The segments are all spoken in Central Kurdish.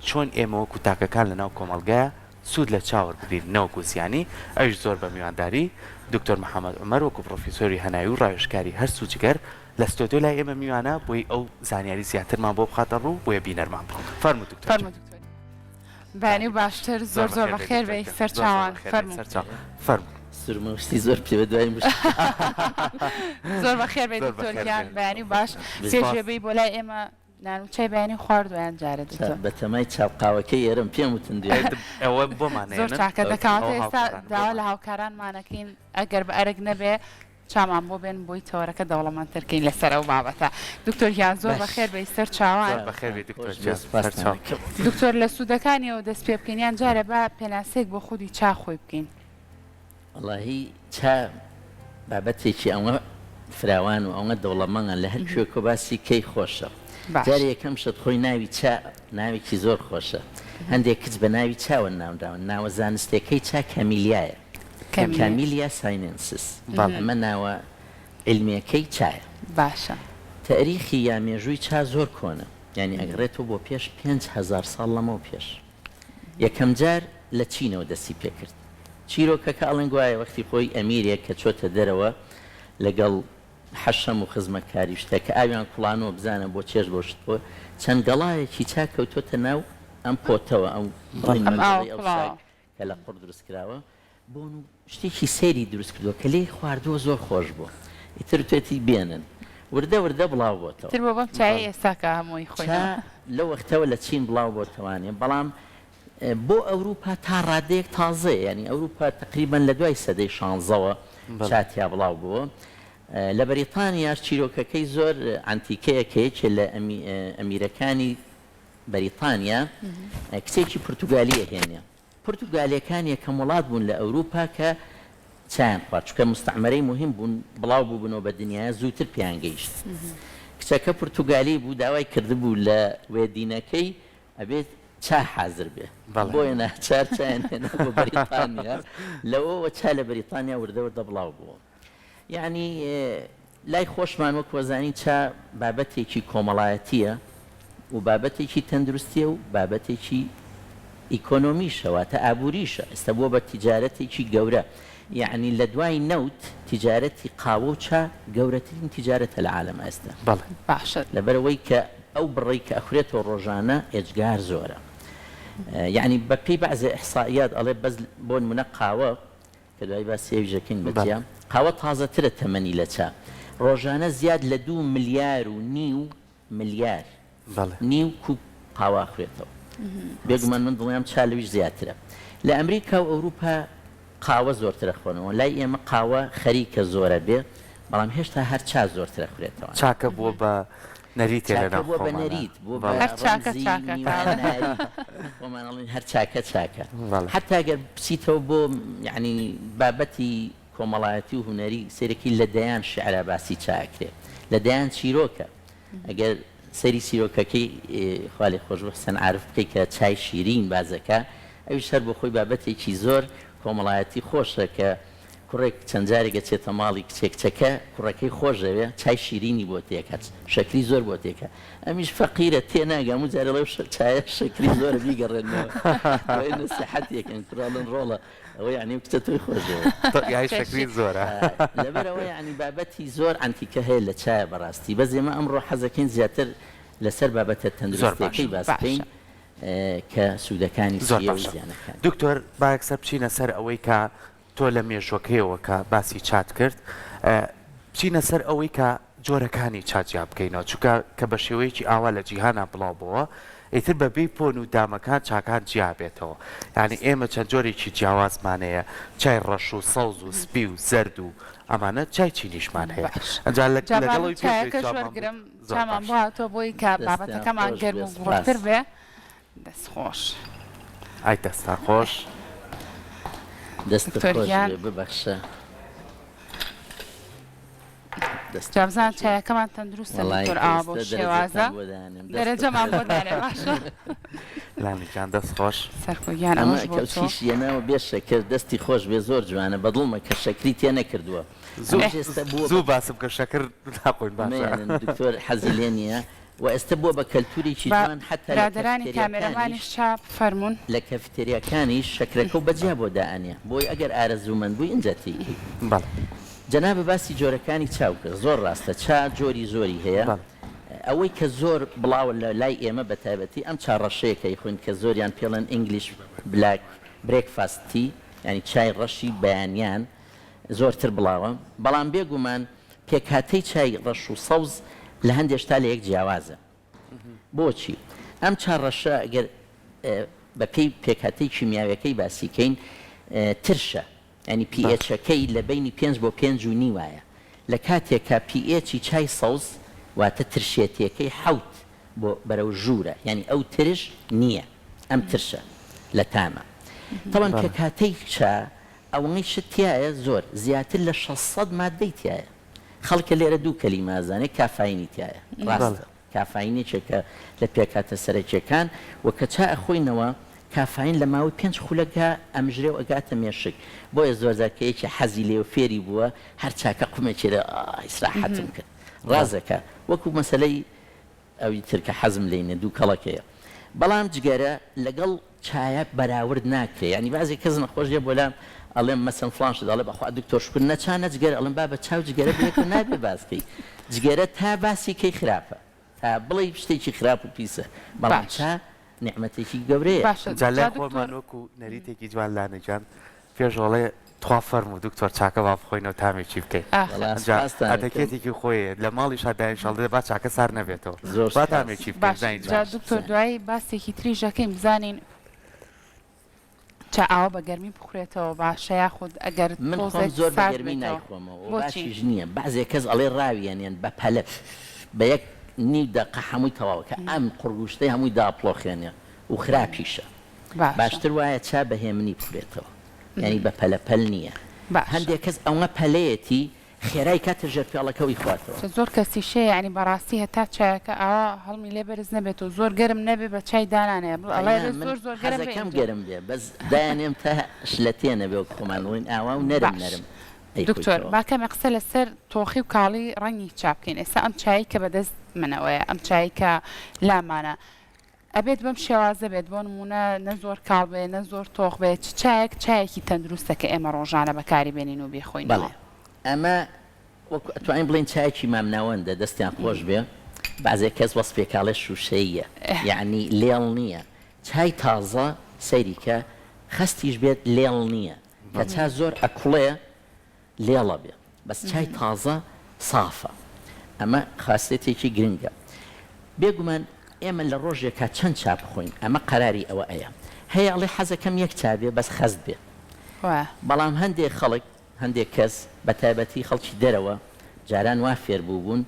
چۆن ئێمە وەکو تاکەکان لە ناو کۆمەڵگایە سوود لە چاوەڕ بگرین نەوەکو زیانی ئەوش زۆر بە میوانداری دکتۆر محەممەد عومەر وەکو پرۆفیسۆری هەناوی و ڕاوێژکاری هەر سوودجگەر لە ستۆدیۆ لای ئێمە میوانە بۆی ئەو زانیاری زیاترمان بۆ بخاتە ڕوو بۆیە بینەرمان بڕۆ فەرموو دکتۆر بانی باشتر زۆر زۆر بەخێر بێ سەر چاوان فەرموو سرمەشتی زۆر پێ دوای زۆر بەخێر بێ دکتۆریان بەیانی باش سێژێبەی بۆ لای ئێمە نانوچەی بەیانی خواردویان جارە بە تەمای چاوقاوەکەی ئێرم پێم وتن ئەوە بۆمانە زۆر چاکە دەکاتە ئێستا داوا لە هاوکارانمانەکەین ئەگەر بە ئەرگ نەبێ چامان بۆ بێن بۆی تەوەرەکە دەوڵەمەندترکەین لەسەر ئەو بابەتە دکتۆریان زۆر بەخێر بێ سەر چاوان دکتۆر لە سوودەکانیەوە دەست پێ بکەینیان جارە بە پێناسێک بۆ خودی چا خۆی بکەین وەڵاهی چا بابەتێکی ئەوە فراوان و ئەوە دەوڵەمەندە لە هەر کوێکۆ باسی کەی خۆشە جارێ یەکەم شت خۆی ناوی چا ناوێکی زۆر خۆشە هەندێک کچ بە ناوی چاوە ناوداون ناوە زانستەکەی چا کەمیلیایە کامیلیا سایننسس ئەمە ناوە علمیەکەی چایە باشە تاریخی یا مێژووی چا زۆر کۆنە یعنی ئەگەڕێتەوە بۆ پێش 5,000 ساڵ لەمەوە پێش یەکەم جار لە چینەوە دەستی پێکرد چیرۆکەکە ئەڵێن گوایە وەختی خۆی ئەمیرێک کە چۆتە دەرەوە لەگەڵ حەشەم و خزمەتکاری شتێکە ئاویان کوڵانەوە بزانە بۆ چێژ بۆ شتەوە چەند گەڵایەکی چا کەوتۆتە ناو ئەم پۆتەوە ئەو کە لە قوڕ دروستکراوە بۆ شتێکی سەیری دروست کردووە کە لێی خواردووە زۆر خۆش بوو ئیتر توێتی بێنن وردە وردە بڵاو بۆتەوە تر بۆ بەم چای ئێستاکە هەمووی خۆی لەو وەختەوە لە چین بڵاو بۆتەوانێ بەڵام بۆ ئەوروپا تا ڕادەیەک تازەیە ینی ئەوروپا تقریبان لە دوای سەدەی 16ەوە چاتیا بڵاو بووە لە بەریتانیاش چیرۆکەکەی زۆر ئەنتیکەیەکەیەکێ لە ئەمیرەکانی بەریتانیا کچێکی پورتوگالیە هێنێ پورتوگالیەکان یەکەم وڵات بوون لە ئەوروپا کە چیان خوارد چکە مستعمەرەی مهم بوون بڵاو بووبنەوە بە دنیاە زووتر پیان گەیشت کچەکە پورتوگالی بوو داوای کردبوو لە وێدینەکەی ئەبێت چا حازر بێ بۆیە ناچار چیان هێنا بۆ بەریتانیا لەوەوە چا لە بەریتانیا وردەوردە بڵاو بووە یعنی لای خۆشمان وەک وەزانی چا بابەتێکی کۆمەڵایەتیە و بابەتێکی تەندروستیە و بابەتێکی ئیکۆنۆمیشەواتە ئابووریشە ئێستا بووە بە تیجارەتێکی گەورە یعنی لە دوای نەوت تیجارەتی قاوە و چا گەورەترین تیجارەتە لە عالەمە ئێستا باشە لەبەرەوەی کە ئەو بڕی کە ئەخورێتەوە ڕۆژانە ئێجگار زۆرە یعنی بەپێی بەعزێ ئیحسائیات ئەڵێ بەس بۆ نمونە قاوە کە دوای باسی ئەویژەکەین بەجیا قاوە تازەترە تەمەنی لە چا ڕۆژانە زیاد لە 2 ملیار و ملیار نیو کوب قاوە ئەخورێتەوە بێگومان من دڵیام چالویش زیاترە لە ئەمریکا و ئەوروپا قاوە زۆرترە خۆنەوە لای ئێمە قاوە خەریکە زۆرە بێ بەڵام هێشتا هەر چا زۆرترە خوێتەوە چاکە بووە بە نەریت بۆ بە نەریت بۆ خۆمانڵین هەر چاکە چاکە حتا گەر بچیتەوە بۆ یعنی بابەتی کۆمەڵایەتی و هوەری سێرەکی لە دەیان شعرا باسی چاکرێ لە دەیان چیرۆکە ئەگەر سەری سیرۆکەکەی خالی خۆشبە حسەن عارف بکەی کە چای شیرین بازەکە ئەویش هەر بۆ خۆی بابەتێکی زۆر کۆمەڵایەتی خۆشە کە کوڕێک چەند جارێکە چێتە ماڵی کچێکچەکە کوڕەکەی خۆشەوێ چای شیرینی بۆ تێکات شەکری زۆر بۆ تێکە ئەمیش فەقیرە تێناگەم و جارە لەو چایە شەکری زۆر بیگەڕێنەوە سەحەتێکن کوڕاڵن ڕۆڵە ئەوە یعنی کچە توی خۆشەوە شەکری زۆرە لەبەرەوە یعنی بابەتی زۆر ئەنتیکە هەیە لە چایە بەڕاستی بەس ئێمە ئەمڕۆ حەزەکەین زیاتر لەسەر بابەتە تەندروستیەکەی باس بکەین کە سوودەکانی زیانەکان دکتۆر باەکسەر بچینە سەر ئەوەی کە تۆ لە مێژوەکەیەوە کە باسی چات کرد بچینە سەر ئەوەی کە جۆرەکانی چاجیا بکەینەوە چونکە کە بە شێوەیەکی ئاوا لە جیهانە بڵاو بووە ئیتر بەبێ پۆن و دامەکان چاکان جیا بێتەوە یعنی ئێمە چەند جۆرێکی جیاوازمانەیە چای ڕەش و سەوز و سپی و زەرد و ئەمانە چای چینیشمان هەیە لەگەڵی پێگرم چامان بۆ بۆی کە بابەتەکەمان گەرم و گوڵتر بێ دەستخۆش ئای دەستا خۆش دەست ببەخشە جابزان چایەکەمان تەندروستە دکتۆر ئاوا بۆ شێوازە دەرەجەمان بۆ دارێ باشە لانیجان دەست خۆش سەرکۆگیان ئەمەکەسیشیەنەوە بێ شەکر دەستی خۆش بێ زۆر جوانە بەدڵمە کە شەکری تێ نەکردووە زوو باسم کە شەکر ناخۆین دکتۆر حەزی لێ نییە و ئێستا بۆ بە کەلتوریی جوان حتا برادرانی کامێرەمانیش چاپ فەرمونون لە کەفتێریەکانیش شەکرەکە و بەجیا بۆ دائانە بۆی ئەگەر ئارەزوومەند بووی اینجا تێکی جەنابە باسی جۆرەکانی چاو کرد زۆر ڕاستە چا جۆری زۆری هەیە ئەوەی کە زۆر بڵاو لە لای ئێمە بە تایبەتی ئەم چاڕەشەیەکەی خوین کە زۆریان پێڵەن ئینگلیش بلاک برێکفاستی ینی چای ڕەشی بەیانیان زۆرتر بڵاوە بەڵام بێگومان پێکهاتەی چای ڕەش و سەوز لە هەندێک شتا لە یەک جیاوازە بۆچی ئەم چاڕەشە ئەگەر بە پێی پێکهاتەی کیمیاویەکەی باسیکەین ترشە ینی پیئچەکەی لە بینی 5 بۆ 5 و نی وایە لە کاتێکە پیئچی چای سەوز واتە ترشێتیەکەی حوت بۆ بەرەو ژوورە ینی ئەو ترش نییە ئەم ترشە لە تامە تەوان پێکهاتەی چا ئەوەی شتیایە زۆر زیاتر لە 600 مادەی تایە خەڵکە لێرە دوو کەلیمازانێک کافاینی تایە ڕاستە کافاینێکێکە لە پێکاتە سەرەکیەکان و کە چا ئەخۆینەوە کافاین لە ماوەی 5 خولەکە ئەمژرێ و ئەگاتە مێشک بۆیە زۆرزارکەیەکی حەزی لێ و فێری بووە هەر چاکە قومێکێرە ئیسراحەتم کرد ڕازەکە وەکو مەسلەی ئەوی ترکە حەزم لێنە دوو کەڵەکەیە بەڵام جگەرە لەگەڵ چایە بەراورد ناکرێ ینی بازی کەس نەخۆشیە بۆلام ئەڵێم مەسن فلانش دەڵێ بەخوا دکتۆر شکر نەچانە جگەر ئەڵم با بە چاو جگەرە بێت و نابێ باسکەی جگەرە تا باسی کەی خراپە تا بڵێ شتێکی خراپ و پیسە بەڵام چا نعمەتێکی گەورەیە جالە خۆمان وەکو نەریتێکی جوان لانەجان پێشڵێ توا فەرمو دکتۆر چاکە با بخۆینەوە تامێکی بکەیت ئەتەکێتێکی خۆیە لە ماڵی شادای شڵدە با چاکە سار نەبێتەوە با تامێکی بکەیت دکتۆر دوای باسێکی تریژەکەیم بزانین چا ئاوە بە گەرمی بخورێتەوە باشەیە خود ئەگەر من خۆم زۆر بە گەرمی نایخۆمەوە باشیش نییە بەعزێ کەس ئەڵێ ڕاویانیان بە پەلەپ بە یەک نی دقە هەمووی تەواوکە ئەم قڕگوشتەی هەمووی داپڵۆخێنێ و خراپیشە باشتر وایە چا بەهێمنی بخورێتەوە ینی بە پەلەپەل نییە هەندێک کەس ئەوە پەلەیەتی خێرای کاتە ژەرپیاڵەکەەوەی خواتەوە زۆر کەسی شەیە ینی بەڕاستی هەتا چایەکە ئەوە هەڵمی لێ بەرز نەبێت و زۆر گەرم نەبێت بە چای دانانەیە زۆر گەرم گەرم بێ بەس دایانێم تا شلەتێ نەبێ و خۆمانڵین ئاوا و نەرم نەرم دکتۆر باکەمە قسە لەسەر تۆخی و کاڵی ڕەنگی چاپکەین ئێستا ئەم چایی کە بەدەست منەوەیە ئەم چایی کە لامانە ئەبێت بەم شێوازە بێت بۆ نمونە نە زۆر کاڵ بێ نە زۆر تۆخ بێت چایەکی تەندروستە کە ئێمە ڕۆژانە بەکاری بێنین و بێخۆین ئەمە توانین بڵین چایکی مامناوەندە دەستیان خۆش بێ بەعزێ کەس وەسپێکاڵێ شوشەیە یعنی لێڵ نییە چای تازە سەیری کە خستیش بێت لێڵ نییە کە چا زۆر ئەکوڵێ لێڵە بێ بەس چای تازە سافە ئەمە خاصێتێکی گرنگە بێگومان ئێمە لە ڕۆژێکە چەند چاپ بخۆین ئەمە قەراری ئەوە ئەیە هەیە ئەڵێ حەزەکەم یەک چابێ بەس خەست بێ بەڵام هەندێک خەڵک هەندێک کەس بە تایبەتی خەڵکی دەرەوە جاران وا فێر بووبوون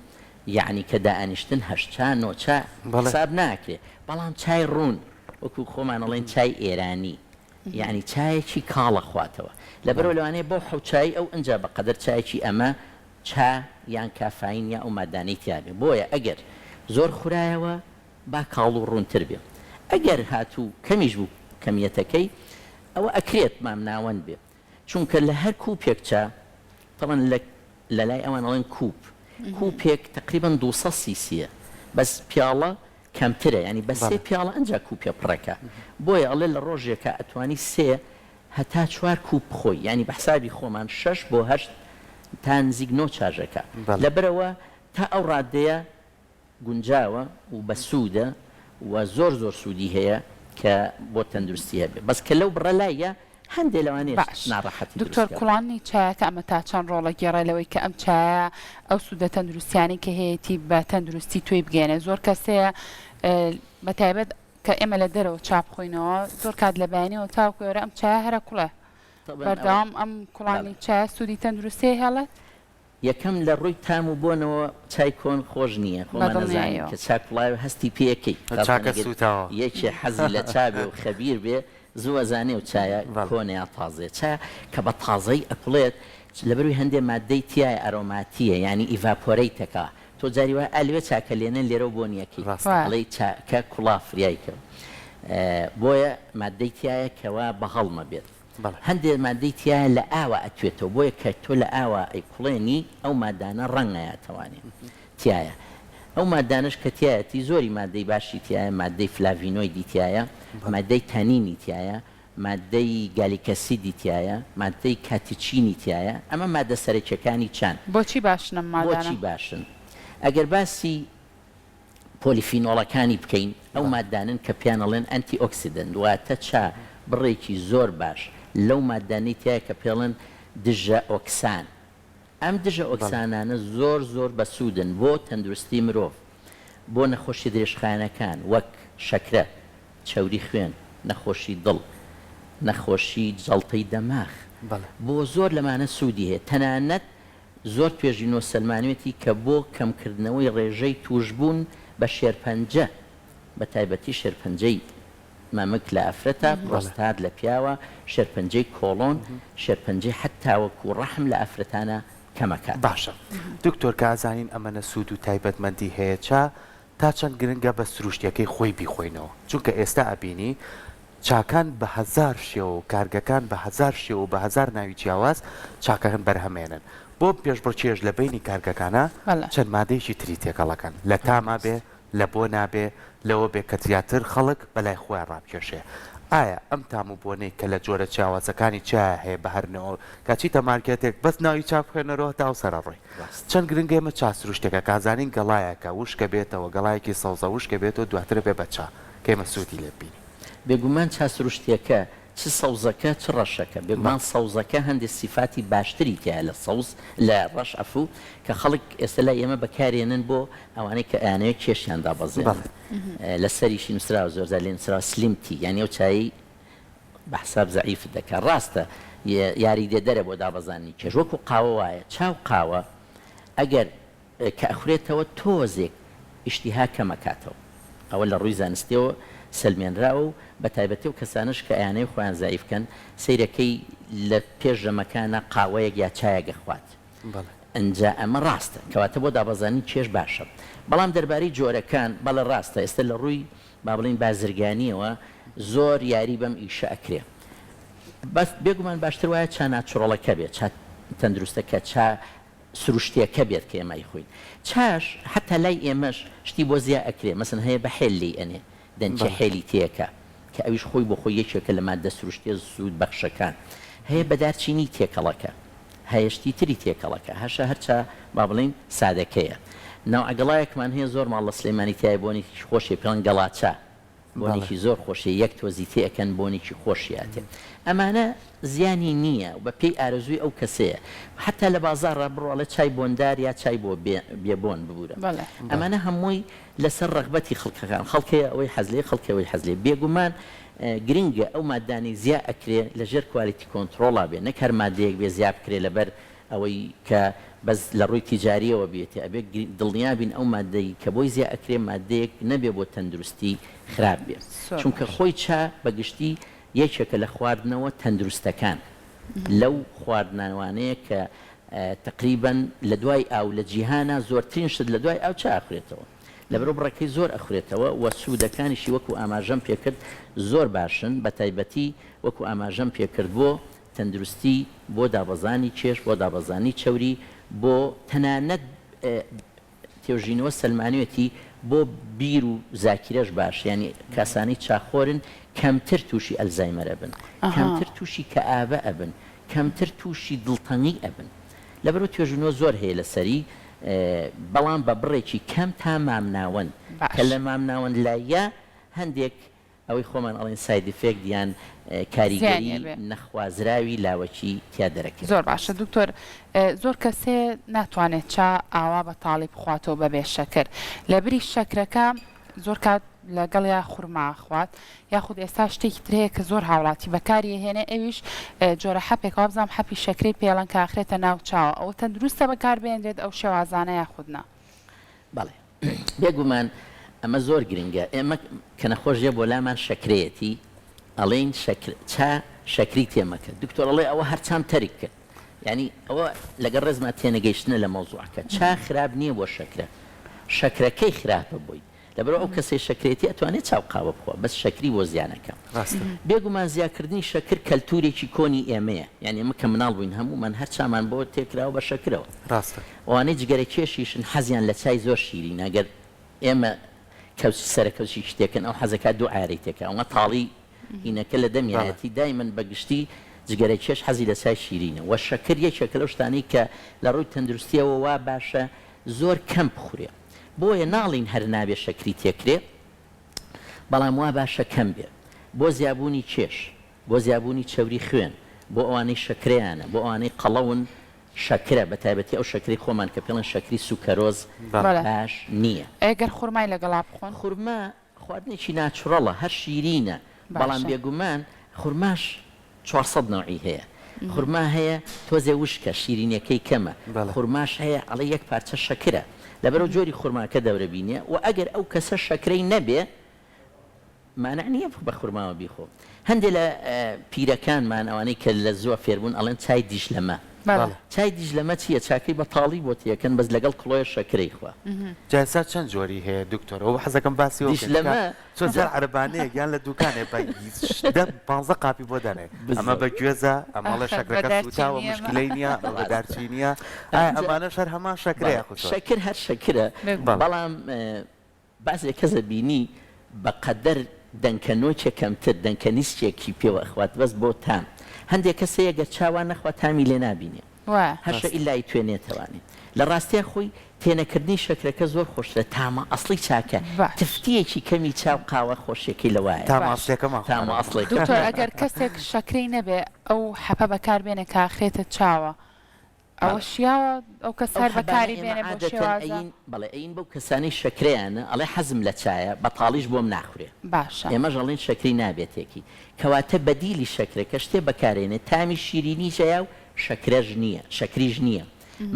یعنی کە دائانیشتن هەشتا نۆچە حساب ناکرێ بەڵام چای ڕوون وەکو خۆمان ئەڵێن چای ئێرانی یعنی چایەکی کاڵە خواتەوە لەبەرەوە لەوانەیە بۆ حەوچایی ئەو ئەنجا بەقەدەر چایکی ئەمە چا یان کافاین یا ئەو مادانەی تیاابێ بۆیە ئەگەر زۆر خورایەوە با کاڵ و ڕوونتر بێ ئەگەر هاتوو کەمیش بوو کەمیەتەکەی ئەوە ئەکرێت مامناوەند بێ چونکە لە هەر کووپێک چا تەوان لە لای ئەوان ئەڵێن کووپێک تقریبا 200 سیسیە بەس پیاڵە کەمترە ینی بە سێ پیاڵە ئەنجا کووپێ پڕەکە بۆیە ئەڵێ لە ڕۆژێکە ئەتوانی سێ هەتا چوار کووپ خۆی ینی بە حسابی خۆمان 6 بۆ 8 تا نزیک نۆ چاژەکە لەبەرەوە تا ئەو ڕادەیە گونجاوە و بە سوودە و زۆر زۆر سوودی هەیە کە بۆ تەندروستی هەبێ بەس کە لەو بڕەلایە هەندێک لەوانەیە ناڕەحەتی دکتۆر کوڵانی چایەکە ئەمە تا چەند ڕۆڵە گێڕێلەوەی کە ئەم چایە ئەو سوودە تەندروستیانی کە هەیەی بە تەندروستی توی بگەێنێ زۆر کەسەیە بە تایبەت کە ئێمە لە دەرەوە چاپ خۆینەوە زۆر کات لە بەیانیەوە تاوکوێرە ئەم چایە هەرە کوڵە بەردەوام ئەم کوڵانی چای سوودی تەندروستی هەڵێت یەکەم لە ڕووی تام و بۆنەوە چای کۆن خۆش نییە خۆمانەزانین کە چاکڵای هەستی پێەکەی یەکی حەزی لە چابێ و خەبیر بێ زووە زانێ و چایە کۆنیا تازێ چا کە بە تازەی ئەکڵێت لەبەروی هەندێک مادەی تیای ئەرۆماتیە ینی ئیڤاپۆرەیتەکە تۆ جاری وای ئەلوێ چاکە لێنە لێرە بۆنیەکەی ئەڵێ چاکە کوڵا فریایکە بۆیە مادەی تایە کەوا بەهەڵمە بێت هەندێک مادەی تایە لە ئاوا ئەتوێتەوە بۆیە کە تۆ لە ئاوا ئەی کوڵێنی ئەو مادانە ڕەنگایەتەوانێت تایە ئەو مادانش کە تایەتی زۆری مادەی باشی تایە مادەی فلاڤینۆی دیتیایە مادەی تەنینی تایە مادەی گالیکەسیدی تایە مادەی کاتیچینی تایە ئەمە مادە سەرەکیەکانی چند بۆچی باشنم مادانە بۆچی باشن ئەگەر باسی پۆلیفینۆڵەکانی بکەین ئەو مادانن کە پیانەڵێن ئەنتی ئۆکسیدنت واتە چا بڕێکی زۆر باش لەو مادانەی تایە کە پێڵن دژە ئۆکسان ئەم دژە ئۆکسانانە زۆر زۆر بەسوودن بۆ تەندروستی مرۆڤ بۆ نەخۆشی درێژخایەنەکان وەک شەکرە چەوری خوێن نەخۆشی دڵ نەخۆشی جەڵتەی دەماغ بۆ زۆر لەمانە سوودی هەیە تەنانەت زۆر توێژینەوە سەلمانوێتی کە بۆ کەمکردنەوەی ڕێژەی توشبوون بە شێرپەنجە بە تایبەتی شێرپەنجەی مامک لە ئەفرەتە پرۆستات لە پیاوە شێرپەنجەی کۆڵۆن شێرپەنجەی حتاوەکو ڕەحم لە ئەفرەتانە کەمەکات باشە دکتۆر کازانین ئەمەنە سوود و تایبەتمەندی هەیە تا چەند گرنگە بە سروشتیەکەی خۆی بیخۆینەوە چونکە ئێستا ئەبینی چاکان بە هزار شێوە و کارگەکان بە هزار شێوە و بە هزار ناوی جیاواز چاکەکەن بەرهەمێنن بۆ پێشبڕکێش لە بینی کارگەکانە چەند مادەیەکی تری تێکەڵەکەن لە تاما بێ لە بۆ نابێ لەوە بێ کە زیاتر خەڵک بەلای خۆیان ڕابکێشێ ئایا ئەم تام و بۆنەی کە لە جۆرە چاوازەکانی چای هەیە بە هەرنەوە کاچیتە مارکێتێک بەس ناوی چاپ بخێنەرەوە تا و سەرڕۆی چەند گرنگە ئێمە چاسروشتێکە کازانین گەڵایەکە وشکە بێتەوە گەڵایەکی سەوزە وشکە بێتەوە دواتر بێ بەچا کە ئێمە سوودی لێ بینی بێگومان چاسروشتێکە چ سەوزەکە چ ڕەشەکە بێگومان سەوزەکە هەندێک سیفاتی باشتری تایە لە سەوز لە ڕەش ئەفوو کە خەڵک ئێستا لای ئێمە بەکارێنن بۆ ئەوانەی کە ئەیانەوە کێشیان دابەزێن لە سەریشی نووسراوە زۆرجار لێ نووسراوە سلیمتی یعنی ئەو چایی بەحساب زەعیفت دەکات ڕاستە یاری دێدەرە بۆ دابەزانی کێش وەکو قاوە وایە چاو قاوە ئەگەر کە ئەخورێتەوە تۆزێک ئیشتیها کەمەکاتەوە ئەوە لە ڕووی زانستیەوە سلمێنراوە و بە تایبەتی و کەسانش کە ئەیانەی خۆیان زایفکەن سیرەکەی لە پێش ژەمەکانە قاوەیەک یا چایەگە خوات ئەجا ئەمە ڕاستە کەواتە بۆ دابەزانی کێش باشە بەڵام دەربارەی جۆرەکان بەڵە ڕاستە ئێستا لە ڕووی با بڵین بازرگانیەوە زۆر یاری بەم ئیشە ئەکرێ بەس بێگومان باشتر وایە چا ناچۆڵەکە بێت چا تەندروستەکە چا سروشتیەکە بێت کە ئێمەی خۆین چاش حتا لای ئێمەش شتی بۆ زیاد ئەکرێ مەسن هەیە بە حێلی ئەنێ دەنجە حێلی تێکە کە ئەویش خۆی بۆ خۆی یەکێکە لە مادە سروشتیە زود بەخشەکان هەیە بەدارچینی تێکەڵەکە هەیەشتی تری تێکەڵەکە هەشە هەرچە با بڵین سادەکەیە ناو ئەگەڵایەکمان هەیە زۆر ماڵ لە سلەیمانی تایە بۆنێکی خۆشی پێڵەن گەڵاچە بۆنێکی زۆر خۆشی یەک تۆزی تێەکەن بۆنێکی خۆشیاتێ ئەمانە زیانی نییە و بە پێی ئارەزووی ئەو کەسەیە حتا لە بازارڕ بڕۆڵە چای بۆندار یا چای بۆ بێبۆن ببوورە ئەمانە هەمووی لەسەر ڕغبەتی خەڵکەکان خەڵکەیە ئەوەی حەزلێ خەڵکەوەی حەزلێ بێگومان گرنگە ئەو مادانی زیاد ئەکرێ لەژێر کوالیتی کۆنتترۆڵا بێ نەک هەر مادەیەک بێ زیاد بکرێ لەبەر ئەوەی کە بەس لە ڕووی تیجاریەوە بێتێ ئەبێ دڵنیابین ئەو مادەی کە بۆی زیاد ئەکرێ مادەیەک نەبێ بۆ تەندروستی خراپ بێت چونکە خۆی چا بەگشتی یەکێکە لە خواردنەوە تەندروستەکان لەو خواردنانوانەیە کە تقریبان لە دوای ئاو لە جیهانە زۆرترین شت لە دوای ئاو چا ئەخورێتەوە لەبەرەوە بڕەکەی زۆر ئەخورێتەوە و سوودەکانیشی وەکو ئاماژەم پێکرد زۆر باشن بە تایبەتی وەکو ئاماژەم پێکرد بۆ تەندروستی بۆ دابەزانی چێش بۆ دابەزانی چەوری بۆ تەنانەت تێژینەوە سەلمانوێتی بۆ بیر و زاکیرەش باش ینی کەسانی چاخۆرن کەمتر تووشی ئەلزایمەرە بن کەمتر تووشی کەئابە ئەبن کەمتر تووشی دڵتەنی ئەبن لەبەرەوە توێژینەوە زۆر هەیە لەسەری بەڵام بە بڕێکی کەم تا مامناوەند کە لە مامناوەند لایە هەندێک ئەوەی خۆمان ئەڵێن سایدفێک دیان کاریگەری نەخوازراوی لاوەکی تیا دەرەکە زۆر باشە دکتۆر زۆر کەسێ ناتوانێت چا ئاوا بە تاڵی بخواتەوە بەبێ شەکر لە بری شەکرەکە زۆر کات لەگەڵ یا خورما خوات یاخود ئێستا شتێکی ترەیە کە زۆر هاوڵاتی بەکاری هێنێ ئەویش جۆرە حەپێکەوە بزانام حەپی شەکرەی پێڵەن کە ئاخرێتە ناو چاوە ئەوە تەندروستە بەکاربێنرێت ئەو شێوازانە یاخودنا بەڵێ بێگومان ئەمە زۆر گرنگە ئێمە کە نەخۆشیە بۆ لامان شەکرەیەتی ئەڵێن چا شەکری تێمەکە دکتۆر ئەڵێ ئەوە هەرچام تەریک کرد ینی ئەوە لەگەڵ ڕێزما تێنەگەیشتنە لە مەوزوعەکە چا خراپ نییە بۆ شەکرە شەکرەکەی خراپە بووی لەبەرەوە ئەو کەسەی شەکرێتی ئەتوانێت چاو قاوە بخۆ بەس شەکری بۆ زیانەکە بێگومان زیادکردنی شەکر کەلتورێکی کۆنی ئێمەیە یعنی ئێمە کە مناڵ بووین هەمومان هەر چامان بۆ تێکراوە بە شەکرەوە ئەوانەی جگەرە کێشیشن حەزیان لە چای زۆر شیرین ئەگەر ئێمە کەوسی سەرکەوشی شتێکن ئەو حەزەکە دوو ئارەیتێکە ئەومە تاڵی هینەکە لە دەمیایەتی دایمەن بەگشتی جگەرە چێش حەزی لە سای شیرینە و شەکر یەکێکە لەو شتانەی کە لە ڕووی تەندروستیەوە وا باشە زۆر کەم بخورێ بۆیە ناڵین هەر نابێ شەکری تێکرێ بەڵام وا باشە کەم بێ بۆ زیابوونی چێش بۆ زیابوونی چەوری خوێن بۆ ئەوانەی شەکرەیانە بۆ ئەوانەی قەڵەون شەکرە بە تایبەتی ئەو شەکری خۆمان کە پێڵەن شەکری سوکەرۆز باش نییە ئەگەر خورمای لەگەڵا بخۆن خورما خواردنێکی ناچڕەڵە هەر شیرینە بەڵام بێگومان خورماش 400 نوعی هەیە خورما هەیە تۆزێ وشکە شیرینەکەی کەمە خورماش هەیە ئەڵێ یەک پارچە شەکرە لەبەرەوە جۆری خورماکە دەورە بینێ و ئەگەر ئەو کەسە شەکرەی نەبێ مانع نییە بە خورماوە بیخۆ هەندێک لە پیرەکانمان ئەوانەی کە لە زووە فێربوون ئەڵێن چای دیژلەمە چای دیژلەمە چییە چاکەی بە تاڵی بۆ تیەکەن بەس لەگەڵ کڵۆی شەکرەی خوا جاسا چەند جۆری هەیە دکتۆر ئەو حەزەکەم باسی دیژلەمە چۆن جار عەربانەیە گیان لە دوکانێ بە 15 قاپی بۆ دەنێ ئەمە بە گوێزە ئەمەڵە شەکرەکە سوتاوە مشکلەی نییە بە دارچینیە ئەمانە شەر هەمان شەکرەیە شەکر هەر شەکرە بەڵام بازێک کەسە بینی بەقەدەر دەنکەنۆچە کەمتر دەنکەنیستێکی پێوە ئەخوات بەس بۆ تام هەندێک کەسەیە گەر چاوان نەخوا تامی لێ نبینێ هەرشە ئیلای توێنێتەوانێت لە ڕاستیە خۆی تێنەکردنی شەکرەکە زۆر خۆشە تامە ئەسڵی چاکە تفتیەکی کەمی چاو قاوە خۆشیەکەی لەوایە تامە ئەسڵی دکتۆر ئەگەر کەسێک شەکرەی نەبێ ئەو حەپە بەکاربێنە کاخێتە چاوە ئەوە شیاوە ئەو کەس هەر بەکاری بێنێ بۆ شێوازە بەڵێ ئەین بەو کەسانی شەکرەیانە ئەڵێ حەزم لە چایە بەتاڵیش بۆم ناخورێ باشە ئێمە ژەڵین شەکری نابێتێکی کەواتە بەدیلی شەکرەکە شتێ بەکارێنێت تامی شیرینی ژەیە و شەکرەژ نییە شەکریژ نییە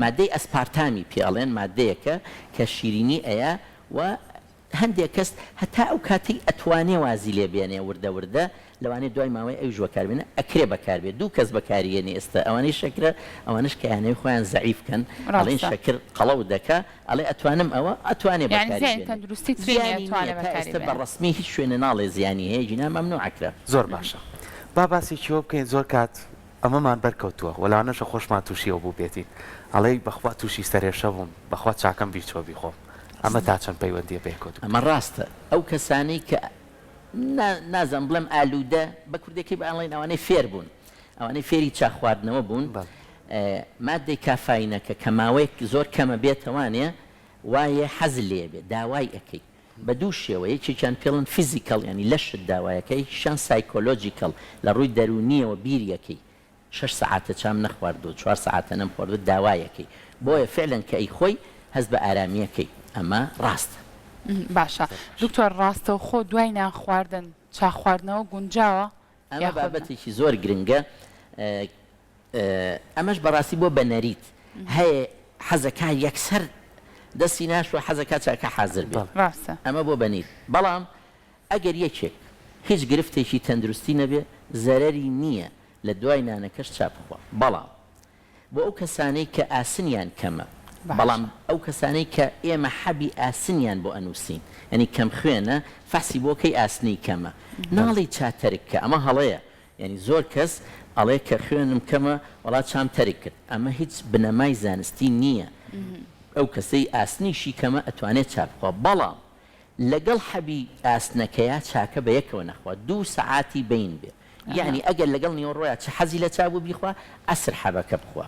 مادەی ئەسپارتامی پێڵێن مادەیەکە کە شیرینی ئەیە و هەندێک کەس هەتا ئەو کاتی ئەتوانێ وازی لێ بێنێ وردە وردە لەوانەیە دوای ماوەی ئەویش بەکاربێنە ئەکرێ بەکاربێت دوو کەس بەکاریێنێ ئێستا ئەوانەی شەکرە ئەوانش کەیانەی خۆیان زەعیفکەن ئەڵێن شەکر قەڵەو دەکا ئەڵێ ئەتوانم ئەوە ئەتوانێ ئێستا بەڕسمی هیچ شوێنە ناڵێ زیانی هەیە جینا مەمنوعەکرا زۆر باشە با باسی چیوە بکەین زۆر کات ئەمەمان بەرکەوتووە وەلانەشە خۆشمان تووشیەوە بوو بێتین ئەڵێ بەخوا تووشی سەرێشە بووم بەخوا چاکەم بیچۆ بیخۆم ئەمە تا چەند پەیوەندیە پێکەوت ئەمە ڕاستە ئەو کەسانەی کە نازم بڵێم ئالوودە بە کوردێکی بەڵێن ئەوانەی فێر بوون ئەوانەی فێری چا خواردنەوە بوون مادەی کافاینەکە کە ماوەیەک زۆر کەمە بێتەوانێ وایە حەز لێ بێ داوای ئەەکەی بە دوو شێوە یەکێکیان پێڵن فیزیکەڵ ینی لەشت داوایەکەی شان سایکۆلۆجیکەڵ لە ڕووی دەرونیەوە بیریەکەی 6 ساعتە چام نەخواردو 4 ساعتە نەمخواردو داوایەکەی بۆیە فعلەن کە ئەی خۆی هەست بە ئارامیەکەی ئەمە ڕاستە باشە دکتۆر ڕاستە و خۆ دوای ناخواردن چاخواردنەوە گونجاوە ئەمە بابەتێکی زۆر گرنگە ئەمەش بەڕاستی بۆ بەنەریت هەیە حەزەکە یەکسەر دەستی ناشوە حەزەکە چاکە حازر بێت ئەمە بۆ بەنیت بەڵام ئەگەر یەکێک هیچ گرفتێکی تەندروستی نەبێ زەرەری نییە لە دوای نانەکەش چاپخوا بەڵام بۆ ئەو کەسانەی کە ئاسنیان کەمە بەڵام ئەو کەسانەی کە ئێمە حەبی ئاسنیان بۆ ئەنووسین ینی کەم خوێنە فەسی بۆکەی ئاسنی کەمە ناڵی چاتەرککە ئەمە هەڵەیە ینی زۆر کەس ئەڵێ کە خوێنم کەمە وڵات چام تەرک کرد ئەمە هیچ بنەمای زانستی نییە ئەو کەسەی ئاسنیشی کەمە ئەتوانێت چاپخوا بەڵام لەگەڵ حەبی ئاسنەکەیە چاکە بە یەکەوە نەخوا 2 سەعاتی بین بێ یعنی ئەگەر لەگەڵ نیوەڕۆیە چه حەزی لە چابوو بیخوا ئەسر حەبەکە بخوا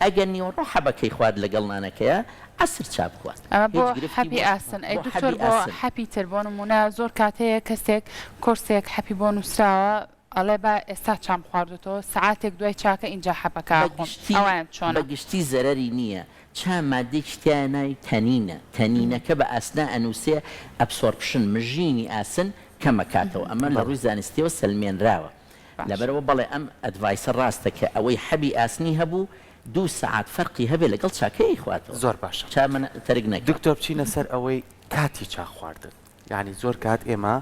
ئەگەر نیوەڕۆ حەبەکەی خوارد لەگەڵ نانەکەیە ئەسر چاپ خوات ئەمە بۆ حەبی ئاسن ئەی دکتۆر بۆ حەپی تر بۆ نمونە زۆر کاتەیە کەسێک کورسێک حەپی بۆ نووسراوە ئەڵێ بە ئێستا چام خواردەوە سعاتێک دوای چاکە ئینجا حەپەکە ئەویان چۆن بەگشتی زەرەری نییە چا مادێکی تیا ناوی تەنینە تەنینەکە بە ئاسنا ئەنووسێ ئەبسۆرپشن مژینی ئاسن کەمەکاتەوە ئەمە لە ڕووی زانستیەوە سەلمێنراوە لەبەرەوە بەڵێ ئەم ئەدڤایسە ڕاستە کە ئەوەی حەبی ئاسنی هەبوو 2 ساعت فەرقی هەبێ لەگەڵ چاکەی خواتەوە زۆر باشە چا من تەرک نەکە دکتۆر بچینە سەر ئەوەی کاتی چا خواردن یعنی زۆر کات ئێمە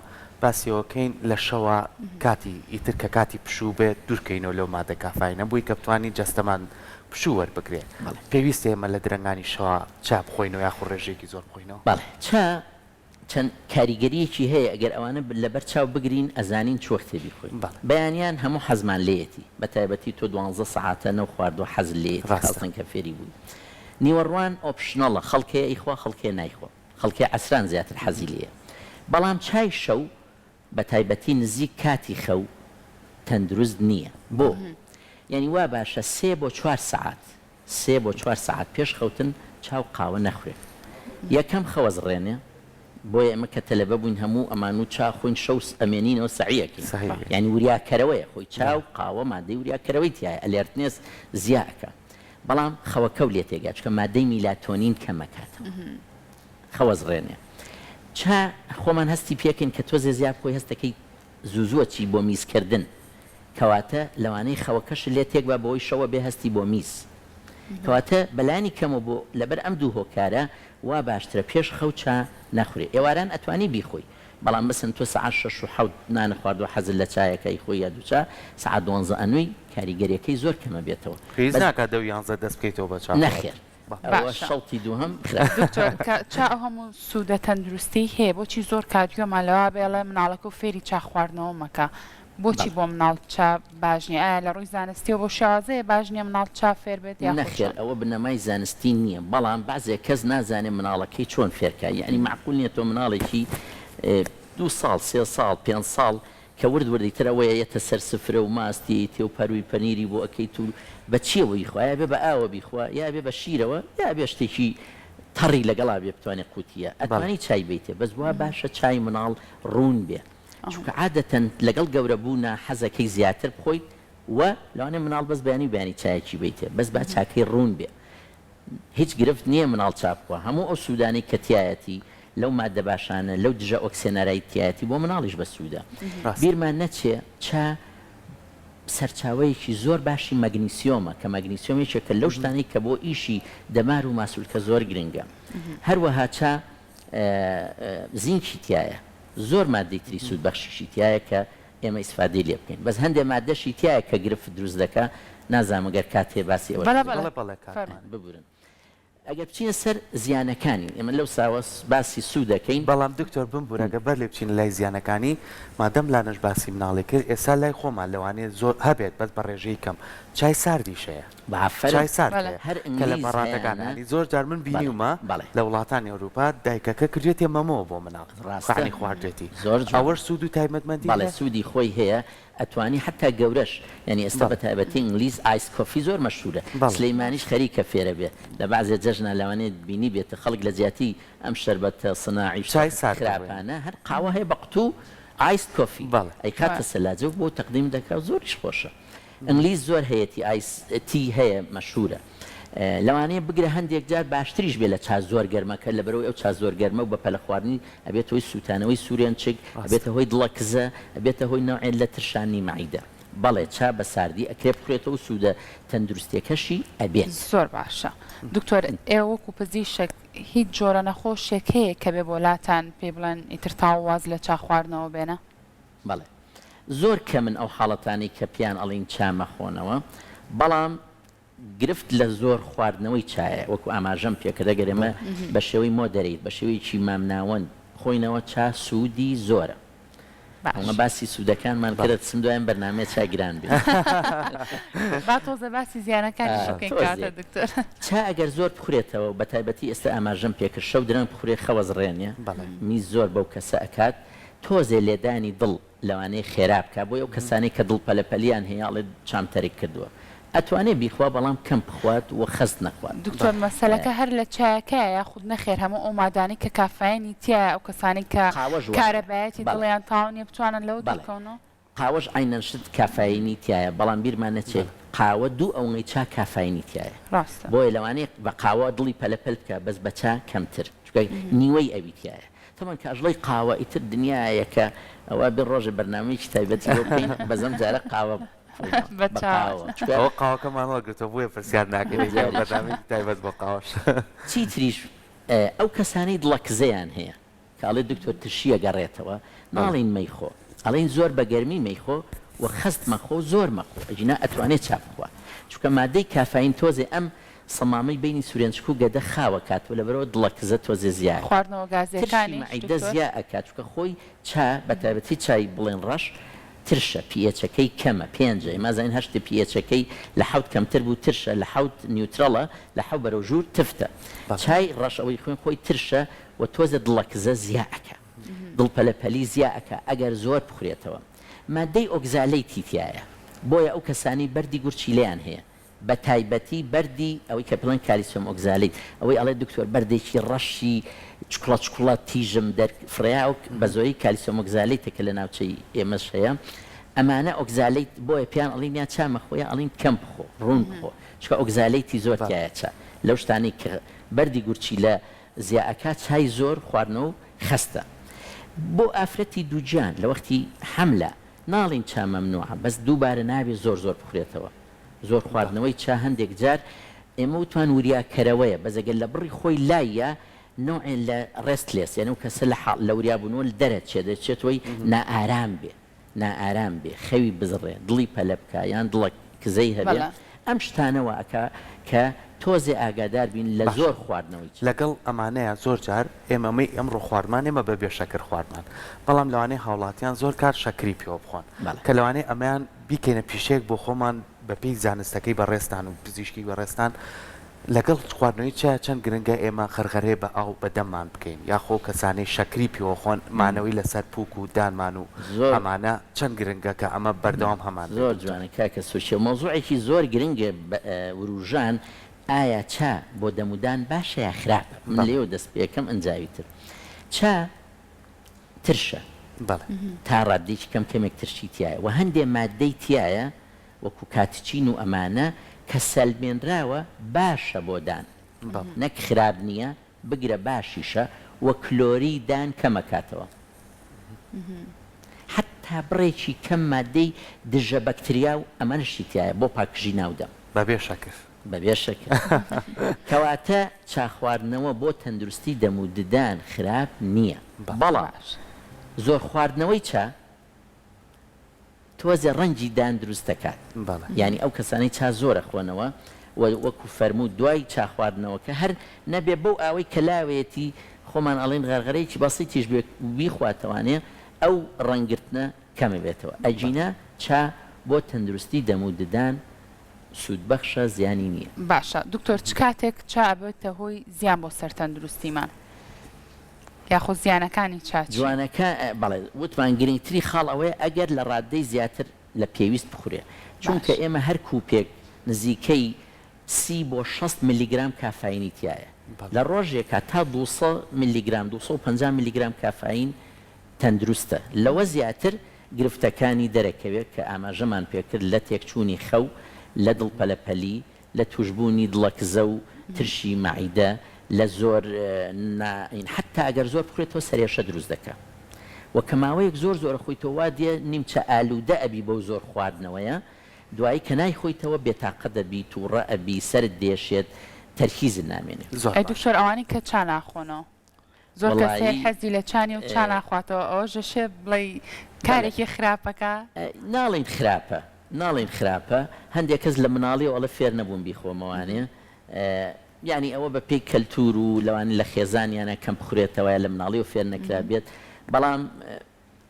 باسیەوەکەین لە شەوە کاتی ئیتر کە کاتی پشوو بێت دوورکەینەوە لەو مادە کافاینە بووی کە بتوانین جەستەمان پشوو وەربگرێت پێویستە ئێمە لە درەنگانی شەوە چا بخۆینەوە یاخۆ ڕێژێکی زۆر بخۆینەوە بەڵێ چا چەند کاریگەریەکی هەیە ئەگەر ئەوانە لەبەر چاو بگرین ئەزانین چۆ کتێبی خۆین بەیانیان هەموو حەزمان لێتی بە تایبەتی تۆ 12 ساعتە نەو خواردو حەز لێت ڕاستن کە فێری بووی نیوەڕوان ئۆپشنەڵە خەڵکەیە ئیخوا خەڵکێ نایخۆ خەڵکی عەسران زیاتر حەزی لێیە بەڵام چای شەو بە تایبەتی نزیک کاتی خەو تەندروست نییە بۆ یعنی وا باشە 3 بۆ 4 سعات 3 بۆ 4 سعات پێش خەوتن چاو قاوە نەخورێت یەکەم خەوەزڕێنێ بۆیە ئەمە کە تەلەبە بووین هەموو ئەمان و چا خۆین شەو ئەمێنینەوە سەعیەکەین یعنی وریاکەرەوەیە خۆی چاو قاوە مادەی وریاکەرەوەی تایە ئەلێرتنێس زیاکە بەڵام خەوەکە و لێ تێگا چکە مادەی میلاتۆنین کەمەکاتەوە خەوەزڕێنێ چا خۆمان هەستی پێکەین کە تۆزێ زیاد خۆی هەستەکەی زوزووە چی بۆ میزکردن کەواتە لەوانەی خەوەکەش لێ تێک بە بۆی شەوە بێ هەستی بۆ میز کەواتە بەلانی کەمە بۆ لەبەر ئەم دوو هۆکارە وا باشترە پێش خەو چا نەخورێ ئێواران ئەتوانی بیخۆی بەڵام بسن تۆ سعات 6 و 7 نانە خواردوە حەزت لە چایەکەی خۆی یا دووچە سعات 12 ئەنووی کاریگەریەکەی زۆر کەمە بێتەوە پێویست ناکات 11 دەست بکەیتەوە بە چاو نەخێر شەڵتی دووهەم چا هەموو سوودە تەندروستی هەیە بۆچی زۆر کاتیۆمانەوە بێڵێ مناڵەکە و فێری چا خواردنەوە مەکە بۆچی بۆ مناڵ چا باشنی ئایا لە ڕووی زانستیەوە بۆ شازەیە باشنیە مناڵ چا فێر بێت یا نەخێر ئەوە بنەمای زانستی نییە بەڵام بازێک کەس نازانێ مناڵەکەی چۆن فێرکە یعنی معقول نییە تۆ مناڵێکی 2 ساڵ 3 ساڵ 5 ساڵ کە وردوردیترەوەیە یەتە سەر سفرە و ماستی تێ و پەروی پەنیری بۆ ئەەکەیت و بە چیەوە بیخوا یا بێ بە ئاوە بیخوا یا بێ بە شیرەوە یا بێ شتێکی تەڕی لەگەڵا بێ بتوانێت قوتیە ئەتوانی چای بیتێ بەس وە باشە چای مناڵ ڕوون بێ چونکە عادەتەن لەگەڵ گەورە بوونا حەزەکەی زیاتر بخۆیت و لەوانێ مناڵ بەس بەیانی چایەکی بیتێ بەس با چاکەی ڕوون بێ هیچ گرفت نییە مناڵ چاپ بکوە هەموو ئەو سوودانی کە تایەتی لەو مادە باشانە لەو دژە ئۆکسێنەرایی تایەتی بۆ مناڵیش بە سوودە بیرمان نەچێ چا سەرچاوەیەکی زۆر باشی مەگنیسیۆمە کە مەگنیسیۆمێکە کە لەو شتانەی کە بۆ ئیشی دەمار و ماسوولکە زۆر گرنگە هەروەها چا زینکی تایە زۆر مادەی تری سوود بەخشیشی تایە کە ئێمە ئیسفادەی لێ بکەین بەس هەندێک مادەشی تایە کە گرفت دروست دەکە نازانمەگەر کاتێ باسی ئەوە ببورن ئەگەر بچینە سەر زیانەکانی ئێمە لەو ساوەس باسی سوود دەکەین بەڵام دکتۆر بمبوورەگە بەر لێ بچین لای زیانەکانی مادەم لانەش باسی مناڵی کرد ئێستا لای خۆمان لەوانێت زۆر هەبێت بەس بە ڕێژەی کەم چای ساردیشەیە چای سارد کە لە بەڕاتەکانانی زۆر جار من بینیومە لە وڵاتانی ئەوروپا دایکەکە کردێتێ مەمەوە بۆ مناڵ ڕاستانی خواردێتی ئەوەش سوود و تایبەتمەندی بەڵێ سوودی خۆی هەیە ئەتوانی حتا گەورەش یعنی ئێستا بە تایبەتی ئینگلیز ئایس کۆفی زۆر مەشهورە سلەیمانیش خەریکە فێرە بێ لە بەعزێ جەژنە لەوانێت بینی بێتە خەڵک لە زیاتی ئەم شەربەتە سناعی چای خراپانە هەر قاوە هەیە بە قوتو ئایس کۆفی ئەی کاتە سەلاجە بۆ تەقدیم دەکات زۆریش خۆشە ئینگلیز زۆر هەیەی ئایس تی هەیە مەشهورە لەوانەیە بگرە هەندێک جار باشتریش بێ لە چا زۆر گەرمەکە لەبەرەوەی ئەو چا زۆر گەرمە و بە پەلە خواردنی ئەبێت هۆی سووتانەوەی سوورێن چک ئەبێتە هۆی دڵەکزە ئەبێتە هۆی نەوعێن لە ترشانی مەعیدە بەڵێ چا بە ساردی ئەکرێ بخورێتەوە سوودە تەندروستیەکەشی ئەبێت زۆر باشە دکتۆر ئێوە وەکو پزیشک هیچ جۆرە نەخۆشێک هەیە کە بێ بۆلاتان پێ بڵێن ئیتر تاواز لە چا خواردنەوە بێنە بەڵێ زۆر کە من ئەو حاڵەتانی کە پیان ئەڵین چامەخۆنەوە بەڵام گرفت لە زۆر خواردنەوەی چایە وەکو ئاماژەم پێکە دەگەرێمە بە شێوەی مۆدەریت بە شێوەیەکی مامناوەند خۆینەوە چا سوودی زۆرە ئەمە باسی سوودەکانمان کرد سم دوایان بەرنامەیە چاگران بێت با تۆزە باسی زیانەکانی شەکەین کاتە دکتۆر چا ئەگەر زۆر بخورێتەوە بە تایبەتی ئێستا ئاماژەم پێکرد شەو درەنگ بخورێ خەوەزڕێنێ میز زۆر بەو کەسە ئەکات تۆزێ لێدانی دڵ لەوانەیە خێرا بکە بۆ ئەو کەسانی کە دڵ پەلەپەلیان هەیەڵێت چامتەرێک کردووە ئەتوانێت بیخوا بەڵام کەم بخوات و خەست نەخوات دکتۆر مەسەلەکە هەر لە چایەکە یاخود نەخێر هەموو ئەو مادانی کە کافاینی تایە ئەو کەسانی کە کارەبایەتی دڵیان تاوانیە بتوانن لەوە دڵکەونەوە قاوەش عینەن شت کافاینی تایە بەڵام بیرمان نەچێت قاوە دوو ئەوەی چا کافاینی تایە بۆیە لەوانەیە بە قاوە دڵی پەلەپەل بکە بەس بە چا کەمتر نیوەی ئەوی تایە تەمان کاژڵی قاوە ئیتر دنیاە کە ئەوە بێ ڕۆژە بەرنامەیەکی تایبەتی بکەین بەزەم جارە قاوە ئەوە قاوەکەمان وەگرتەوە بۆیە پرسیار ناکەێت بەدامی تایبەت بۆ قاوەش چی تریش ئەو کەسانەی دڵەکزەیان هەیە کاڵێ دکتۆر تشیە گەڕێتەوە ناڵین مەیخۆ ئەڵین زۆر بە گەرمی مەیخۆ و خەست مەخۆ زۆر مەخۆ ئەجینا ئەتوانێت چاپخوا چونکە مادەی کافاین تۆزێ ئەم سەمامەی بینی سوورێنچک و گەدە خاوە کاتوە لەبەرەوە دڵەکزە تۆزێ زیاد خواردنەوە گازەکانی معیدە زیا ئەکات چونکە خۆی چا بە تایبەتی چای بڵێن ڕەش ترشە پیەچەکەی کەمە پێنجە مازین هەشتی پیەچەکەی لە حوت کەمتر بوو ترشە لە حوت نیوترەڵە لە حەو بەرەو ژوور تفتە چای ڕەشەوەی خوێن خۆی ترشە و تۆزە دڵەکزە زیاکە دڵپەلەپەلی زیاکە ئەگەر زۆر بخورێتەوە مادەی ئۆگزالەیتی تایە بۆیە ئەو کەسانی بەردی گورچی لێیان هەیە بە تایبەتی بەردی ئەوەی کە پڵەن کالیسیۆم ئۆگزالەیت ئەوەی ئەڵێ دکتۆر بەردێکی ڕەشی چکڵە تیژم دەرفریا و بە زۆری کالیسیۆم ئۆگزالەیتێکە لە ناوچەی ئێمەش هەیە ئەمانە ئۆگزالەیت بۆیە پیان ئەڵین یا چامە خۆیان ئەڵین کەم بخۆ ڕوون بخۆ چکە ئۆگزالەیتی زۆر تایە چا لەو شتانی کە بەردی گورچی لە زیاکە چای زۆر خواردنەوە و خستە بۆ ئافرەتی دووجان لە وەختی حملە ناڵین چا مەمنوعە بەس دووبارە نابێت زۆر بخورێتەوە زۆر خواردنەوەی چا هەندێک جار ئێمە وتوان وریاکەرەوەیە بەزەگەل لە بڕی خۆی لایە نوعێن لە ڕێستلێس یعنی و کەسە لە وریابوونەوە دەرەچێت دەچێتەوەی نائارام بێ خەوی بزڕێ دڵی پەلە بکە یان دڵک کزەی هەبێ ئەم شتانەوە ئەکا کە تۆزێ ئاگادار بین لە زۆر خواردنەوەی لەگەڵ ئەمانەیە زۆر جار ئێمەمەی ئەمڕۆ خواردمان ئێمە بەبێ شەکر خواردمان بەڵام لەوانەیە هاوڵاتیان زۆر کار شەکری پێوە بخۆن کە لەوانەیە ئەمەیان بیکەینە پیشێک بۆ خۆمان بە پێی زانستەکەی بەڕێستان و پزیشکی بەڕێستان لەگەڵ خواردنەوەی چەند گرنگە ئێمە خەرخەرێ بە ئاو بەدەممان بکەین یاخۆ کەسانەی شەکری پێوە خۆن مانەوەی لەسەر پووک و دانمان و ئەمانە چەند گرنگە کە ئەمە بەردەوام هەمان زۆر جوانە کاکە سوشیە مۆزوعێکی زۆر گرنگە وروژان ئایا چا بۆ دەمودان باشە یا خراپە من لێوە دەست پێکەم ئەنجاویتر چا ترشە تا ڕادێکی کەم کەمێک ترشی تایە و هەندێک مادەی تایە وەکو کاتچین و ئەمانە کە سەلمێنراوە باشە بۆ دان نەک خراب نییە بگرە باشیشە و کلۆری دان کەمەکاتەوە حتا بڕێکی کەم مادەی دژە بەکتریا و ئەمەشی تایە بۆ پاکژی ناودەم بەبێ شەکر بەبێ شەکر کەواتە چاخواردنەوە بۆ تەندروستی دەموددان خراپ نییە بەڵام زۆر خواردنەوەی چا تۆزە ڕەنگی دان دروست دەکات یعنی ئەو کەسانەی چا زۆرە خۆنەوە وەکو فەرموو دوای چاخواردنەوە کە هەر نەبێ بەو ئاوەی کەلاوێتی خۆمان ئەڵێن غەرغەرەیەکی بەسی تیژ بیخواتەوانێ ئەو ڕەنگرتنە کەمە بێتەوە ئەجینە چا بۆ تەندروستی دەموددان سوودبەخشە زیانی نییە باشە دکتۆر چ کاتێک چا بێتە هۆی زیان بۆ سەر تەندروستیمان یاخۆ زیانەکانی چاچ جوانەکە بەڵێ وتمان گرنگتری خاڵ ئەوەیە ئەگەر لە ڕادەی زیاتر لە پێویست بخورێ چونکە ئێمە هەر کوپێک نزیکەی 30 بۆ 60 میلیگرام کافاینی تایە لە ڕۆژێکە تا 200 میلیگرام 250 میلیگرام کافاین تەندروستە لەوە زیاتر گرفتەکانی دەرەکەوێت کە ئاماژەمان پێکرد لە تێکچوونی خەو لە دڵپەلەپەلی لە توشببوونی دڵەکزە و ترشی مەعیدە لە زۆر حتا ئەگەر زۆر بخورێتەوە سەرێشە دروست دەکە و کەماوەیەک زۆر خۆیتەوە وا دێ نیمچە ئالوودە ئەبی بەو زۆر خواردنەوەیە دوایی کە نایخۆیتەوە بێتاقە دەبی تووڕە ئەبی سرت دێشێت تەرکیز نامێنێت دکتۆر ئەوانی کە چا ناخۆنەوە زۆر کەسێ حەزی لە چانی و چا ناخواتەوە ئەوە ژەشێ بڵێ کارێکی خراپەکە ناڵین خراپە هەندێک کەس لە مناڵی ئەوڵە فێر نەبوون بیخۆمەوانێ یعنی ئەوە بە پێی کەلتور و لەوانی لە خێزانیانە کەم بخورێتەوە لە مناڵی و فێر نەکرابێت بەڵام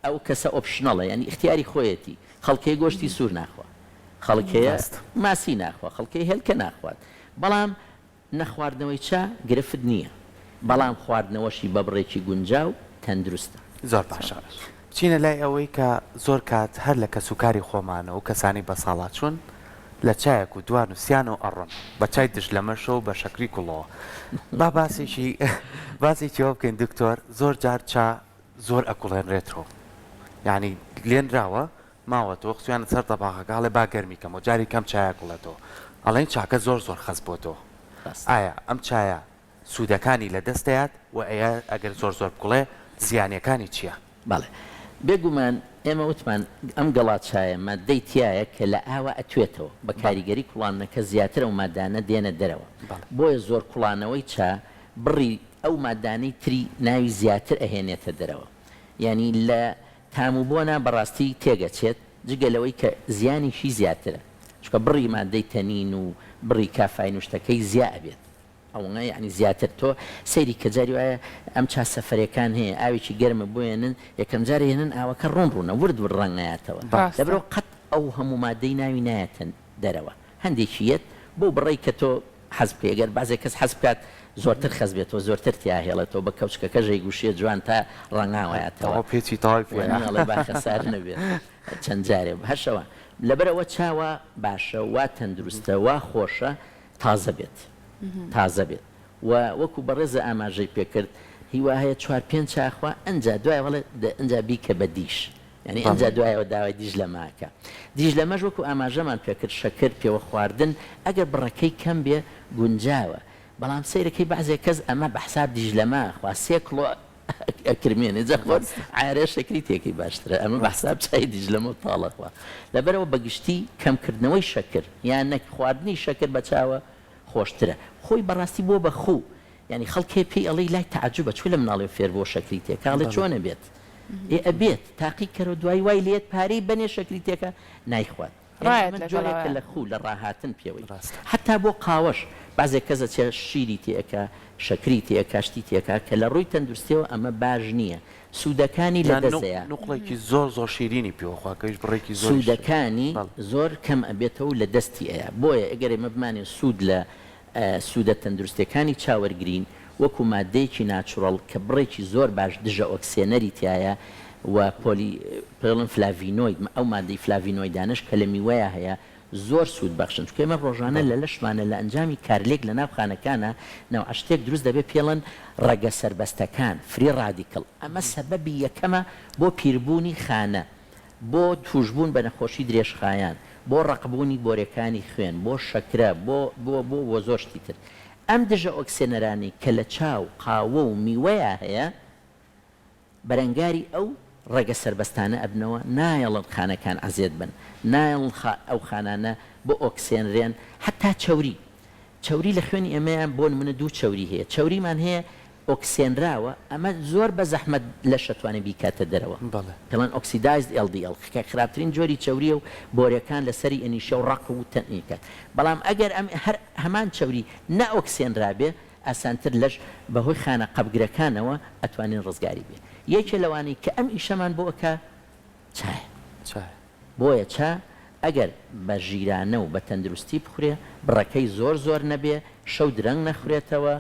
ئەو کەسە ئۆپشنەڵە ینی اختیاری خۆیەتی خەڵکەی گۆشتی سوور ناخوا خەڵکەیە ماسی ناخوا خەڵکەی هێلکە ناخوات بەڵام نەخواردنەوەی چا گرفت نییە بەڵام خواردنەوەشی بە بڕێکی گونجاو تەندروستە زۆر باشە چینە لای ئەوەی کە زۆر کات هەر لە کەسوکاری خۆمانە و کەسانی بە ساڵات چوون لە چایەک و دوان و سیان و ئەڕۆن بە چای دش لە مەشە و بە شەکری کوڵەوە با باسێکیەوە بکەین دکتۆر زۆر جار چا زۆر ئەکوڵێنرێتەوە یعنی لێنراوە ماوەتەوە خچیانە سەر تەباخەکە هەڵێ با گەرمیکەم و جاری کەم چایە کوڵێتەوە ئەڵێن چاکە زۆر خەز بۆتەوە ئایا ئەم چایە سوودەکانی لە دەستەیات و ئەگەر زۆر بکوڵێ زیانیەکانی چییە؟ بەڵێ بێگومان ئێمە وتمان ئەم گەڵات چایە مادەی تایە کە لە ئاوا ئەتوێتەوە بە کاریگەری کوڵانەکە زیاتر ئەو مادانە دێنە دەرەوە بۆیە زۆر کوڵانەوەی چا بڕی ئەو مادانەی تری ناوی زیاتر ئەهێنێتە دەرەوە یعنی لە تاموبۆنە بەڕاستی تێگەچێت جگەلەوەی کە زیانیشی زیاترە چکە بڕی مادەی تەنین و بڕی کافاین و شتەکەی زیا ئەبێت ئەوە یعنی زیاتر تۆ سەیری کە جاری وایە ئەم چا سەفەرەکان هەیە ئاوێکی گەرمە بۆێنن یەکەم جارە هێنن ئاوەکە ڕۆنڕوونە ورد ڕەنگایەتەوە لەبرۆ قەت ئەو هەموو مادەی ناوی نایەتەن دەرەوە هەندێکیەت بۆ بڕێی کە تۆ حەز پێگەر بازێک کەس حەز بکات زۆرتر خەز بێتەوە زۆرتر تیاهێڵێتەوە بە کەوچکەکە ژەی گوشیە جوان تا ڕەنگاوایەتەوە ئەوە پێچی تاوای پێ وەڵێ با خەسار نەبێت چەند جارێ هەشەوە لەبەرەوە چاوە باشە وا تەندروستە وا خۆشە تازە بێت تازە بێت و وەکو بەڕێزە ئاماژەی پێکرد هیوا هەیە 4-5 چاخوا ئەنجا دوای وڵێ ئەنجا بیکە بە دیش یعنی ئەنجا دوایەوە داوای دیژ لە ماکە دیژ لە مەژ وەکو ئاماژەمان پێکرد شەکر پێوە خواردن ئەگەر بڕەکەی کەم بێ گونجاوە بەڵام سەیرەکەی بەعزێ کەس ئەمە بە حساب دیژ لە ما خوا 3 کڵۆ ئەکرمێنێ جەخۆر ئارێ شەکری تێکی باشترە ئەمە بە حساب چای دیژ لەمە تاڵەخوا لەبەرەوە بەگشتی کەمکردنەوەی شەکر یان نەک خواردنی شەکر بە چاوە خۆشترە خۆی بەڕاستی بۆ بەخوو یعنی خەڵکێ پێی ئەڵی لای تعجبە چۆن لە مناڵێ فێر بۆ شەکری تێکاڵێ چۆنە بێت ئەبێت تاقی کەرە دوای وای لێت پارەی بەنێ شەکری تێکە نایخوات جۆرێکە لە خوو لە ڕاهاتن پێوەی حتا بۆ قاوەش بازێک کەسە چێ شیری تێەکە شەکری تێەکە شتی تێکە کە لە ڕووی تەندروستیەوە ئەمە باش نییە سوودەکانی لە دەستەیە نوقڵێکی زۆر شیرینی پێوەخواکەش بڕێکی زۆر سوودەکانی زۆر کەم ئەبێتەوە لە دەستی ئەیە بۆیە ئەگەر ئێمە بمانێ سوود لە سوودە تەندروستەکانی چاوەرگرین وەکو مادەیەکی ناچوڕڵ کە بڕێکی زۆر باش دژە ئۆکسێنەری تایە و پۆلیپڵن فلاڤینۆید ئەو مادەی فلاڤینۆیدانش کە لە میوەیە هەیە زۆر سوود بەخشن چکە ئێمە ڕۆژانە لە لەشمانە لە ئەنجامی کارلێک لە ناوخانەکانە ناوعشتێک دروست دەبێت پێڵەن ڕەگە سربەستەکان فری ڕادیکڵ ئەمە سەبەبی یەکەمە بۆ پیربوونی خانە بۆ توشبوون بە نەخۆشی درێژخایان بۆ ڕقبوونی گۆرەکانی خوێن بۆ شەکرە بۆ زۆر شتی تر ئەم دژە ئۆکسێنەرانی کە لە چاو قاوە و میوەیە هەیە بەرەنگاری ئەو ڕێگە سربەستانە ئەبنەوە نایەڵن خانەکان ئازێت بن نایڵ ئەو خانانە بۆ ئۆکسێنرێن حتا چوری لە خوێنی ئێمەیان بۆ نمونە 2 چوری هەیە چوریمان هەیە ئۆکسێنراوە ئەمە زۆر بە زەحمەت لە شەتوانە بیکاتە دەرەوە پڵەن ئۆکسیدایز LDL کە خراپترین جۆری چوریە و بۆرەکان لەسەری ئەنیشە و ڕق و تەنیکات بەڵام ئەگەر ئەم هەمان چوری نە ئۆکسێنرابێ ئاسانتر لەش بەهۆی خانە قەبگرەکانەوە ئەتوانین ڕزگاری بێ یەکێ لەوانەی کە ئەم ئیشەمان بۆکە چای بۆیە چا ئەگەر بە ژیرانە و بە تەندروستی بخورێ بڕەکەی زۆر نەبێ شەو درەنگ نەخورێتەوە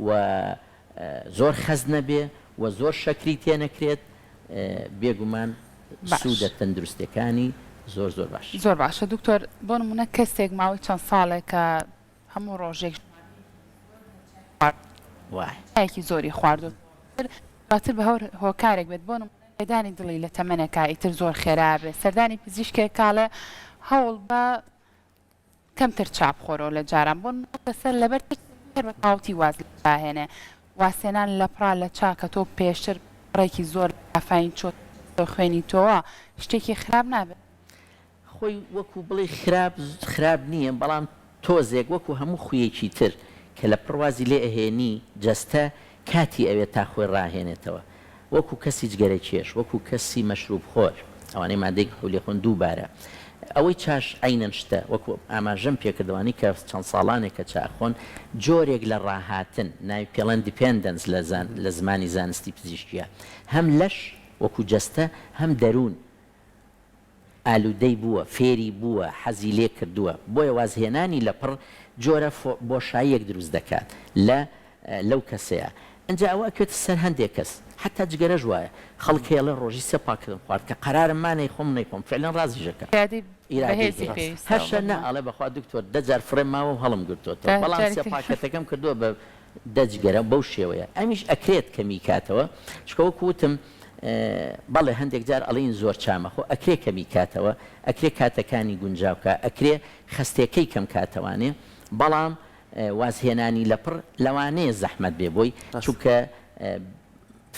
و زۆر خەز نەبێ و زۆر شەکری تێ نەکرێت بێگومان سوودە تەندروستەکانی زۆر باش زۆر باشە دکتۆر بۆ نمونە کەسێک ماوەی چەند ساڵێک کە هەموو ڕۆژێک وایەکی زۆری خواردو باتر بە هۆکارێک بێت بۆ نمونەدانی دڵی لە تەمەنێکە ئیتر زۆر خێرابێ سەردانی پزیشکێک کاڵێ هەوڵ بە کەمتر چاپ خۆرەوە لە جاران بۆ لەسەر لەبەر بە قاوتی واز هێنێ واسێنان لە پڕا لە چاکە تۆ پێشتر ڕێکی زۆر ئافین چۆت خوێنی تۆوە شتێکی خراپ نابێت خۆی وەکو بڵێ خراپ نییە بەڵام تۆزێک وەکو هەموو خویەکی تر کە لە پڕوازی لێ ئەهێنی جەستە کاتی ئەوێت تا خۆی ڕاهێنێتەوە وەکو کەسی جگەرە کێش وەکو کەسی مەشروب خۆر ئەوانەی مادەی حولی خۆن دووبارە ئەوەی چاش عینەن شتە وەکو ئاماژەم پێکردوانی کە چەند ساڵانێک کە چاخۆن جۆرێک لە ڕاهاتن ناوی پێڵەن دیپێندەنس لە زمانی زانستی پزیشکیە هەم لەش وەکو جەستە هەم دەروون ئالوودەی بووە فێری بووە حەزی لێ کردووە بۆیە وازهێنانی لە پڕ جۆرە بۆشاییەک دروست دەکات لەو کەسەیە ئەنجا ئەوە ئەکوێتە سەر هەندێک کەس حتا جگەرەش وایە خەڵکێڵە ڕۆژی سێ پاکردن خوارد کە قەرارم مانەی خۆم نەیخۆم فعلەن ڕازیژەکە هەشە نە ئەڵێ بەخوا دکتۆر 10 جار فڕێم ماوە و هەڵم گرتوتەوە بەڵام سێ پاکەتەکەم کردووە بە 10 جگەرە بەو شێوەیە ئەمیش ئەکرێت کەمی کاتەوە چکەوەکو وتم بەڵێ هەندێک جار ئەڵین زۆر چامەخۆ ئەکرێ کەمی کاتەوە ئەکرێ کاتەکانی گونجاوکە ئەکرێ خستێکەی کەم کاتەوانێ بەڵام وازهێنانی لە پڕ لەوانەیە زەحمەت بێ بۆی چونکە